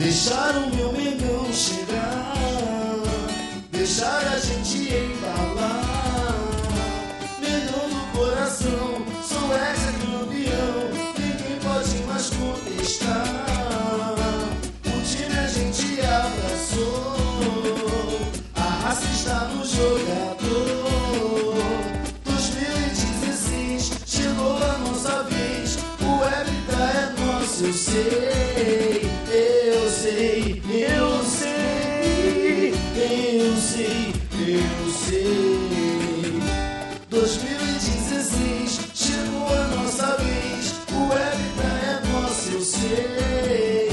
Deixar o meu Mengão chegar, deixar a gente embalar. Mengão do coração, sou ex-campeão, ninguém pode mais contestar. O time a gente abraçou, a raça está no jogador. 2016 chegou a nossa vez, o Hébita é nosso, eu sei. Eu sei, eu sei, eu sei, eu sei. 2016 chegou a nossa vez, o Hébita é nosso, eu sei.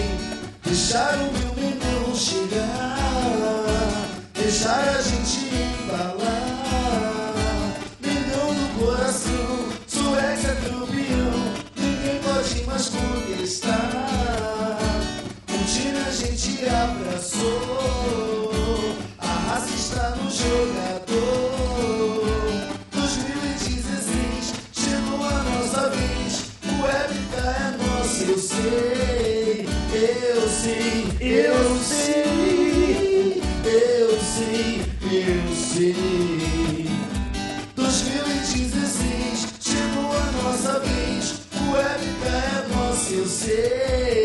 Deixar o meu Mengão chegar, deixar a gente embalar. Mengão do coração, sou ex-campeão, ninguém pode mais contestar. A gente abraçou, a raça está no jogador. 2016 chegou a nossa vez, o Hébita é nosso, eu sei, eu sei, eu sei, eu sei, eu sei. 2016 chegou a nossa vez, o Hébita é nosso, eu sei.